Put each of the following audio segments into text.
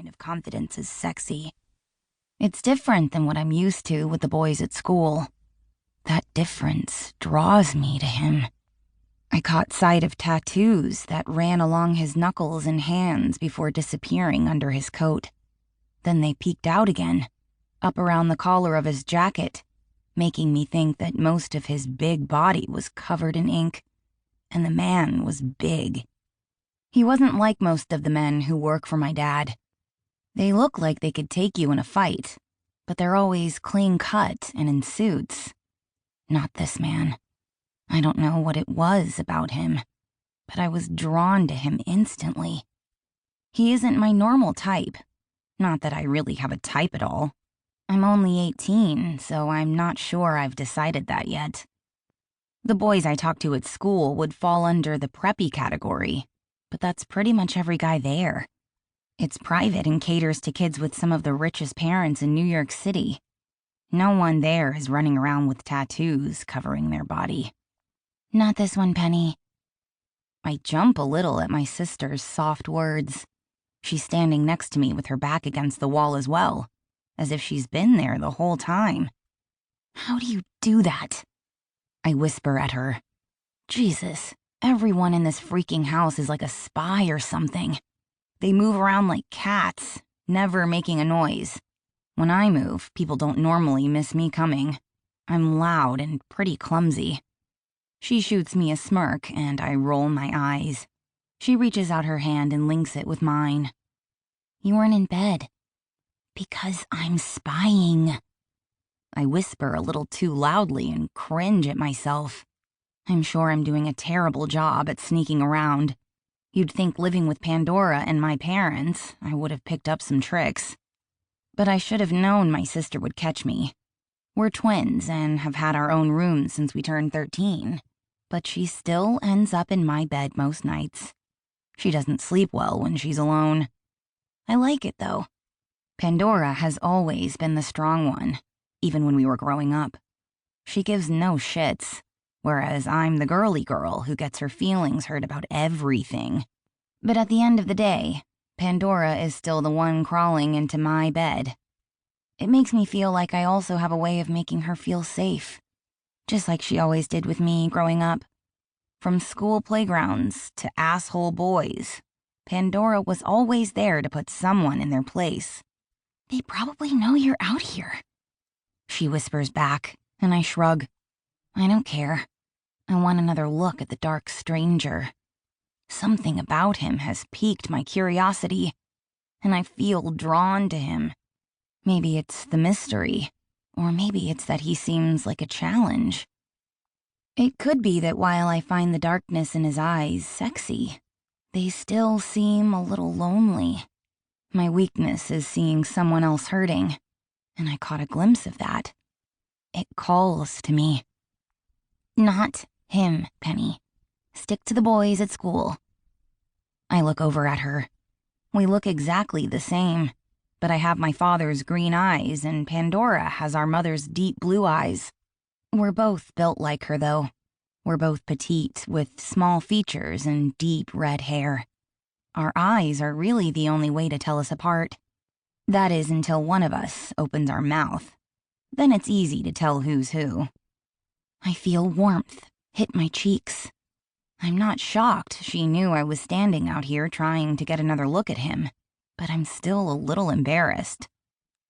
kind of confidence is sexy. It's different than what I'm used to with the boys at school. That difference draws me to him. I caught sight of tattoos that ran along his knuckles and hands before disappearing under his coat. Then they peeked out again, up around the collar of his jacket, making me think that most of his big body was covered in ink, and the man was big. He wasn't like most of the men who work for my dad. They look like they could take you in a fight, but they're always clean-cut and in suits. Not this man. I don't know what it was about him, but I was drawn to him instantly. He isn't my normal type. Not that I really have a type at all. I'm only 18, so I'm not sure I've decided that yet. The boys I talked to at school would fall under the preppy category, but that's pretty much every guy there. It's private and caters to kids with some of the richest parents in New York City. No one there is running around with tattoos covering their body. Not this one, Penny. I jump a little at my sister's soft words. She's standing next to me with her back against the wall as well, as if she's been there the whole time. How do you do that? I whisper at her. Jesus, everyone in this freaking house is like a spy or something. They move around like cats, never making a noise. When I move, people don't normally miss me coming. I'm loud and pretty clumsy. She shoots me a smirk, and I roll my eyes. She reaches out her hand and links it with mine. You weren't in bed. Because I'm spying. I whisper a little too loudly and cringe at myself. I'm sure I'm doing a terrible job at sneaking around. You'd think living with Pandora and my parents, I would have picked up some tricks. But I should have known my sister would catch me. We're twins and have had our own rooms since we turned 13. But she still ends up in my bed most nights. She doesn't sleep well when she's alone. I like it, though. Pandora has always been the strong one, even when we were growing up. She gives no shits, whereas I'm the girly girl who gets her feelings hurt about everything. But at the end of the day, Pandora is still the one crawling into my bed. It makes me feel like I also have a way of making her feel safe, just like she always did with me growing up. From school playgrounds to asshole boys, Pandora was always there to put someone in their place. They probably know you're out here, she whispers back, and I shrug. I don't care. I want another look at the dark stranger. Something about him has piqued my curiosity, and I feel drawn to him. Maybe it's the mystery, or maybe it's that he seems like a challenge. It could be that while I find the darkness in his eyes sexy, they still seem a little lonely. My weakness is seeing someone else hurting, and I caught a glimpse of that. It calls to me. Not him, Penny. Stick to the boys at school. I look over at her. We look exactly the same, but I have my father's green eyes and Pandora has our mother's deep blue eyes. We're both built like her, though. We're both petite with small features and deep red hair. Our eyes are really the only way to tell us apart. That is until one of us opens our mouth. Then it's easy to tell who's who. I feel warmth hit my cheeks. I'm not shocked she knew I was standing out here trying to get another look at him, but I'm still a little embarrassed.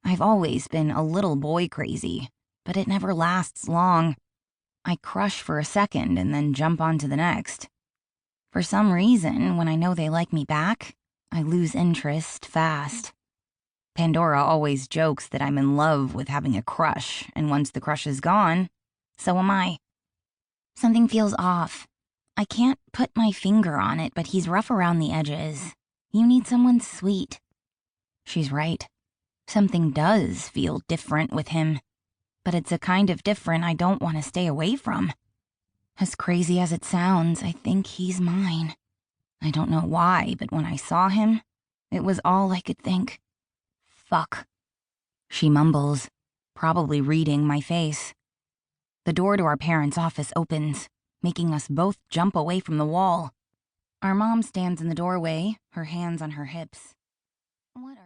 I've always been a little boy crazy, but it never lasts long. I crush for a second and then jump on to the next. For some reason, when I know they like me back, I lose interest fast. Pandora always jokes that I'm in love with having a crush, and once the crush is gone, so am I. Something feels off. I can't put my finger on it, but he's rough around the edges. You need someone sweet. She's right. Something does feel different with him, but it's a kind of different I don't want to stay away from. As crazy as it sounds, I think he's mine. I don't know why, but when I saw him, it was all I could think. Fuck. She mumbles, probably reading my face. The door to our parents' office opens, making us both jump away from the wall. Our mom stands in the doorway, her hands on her hips. What are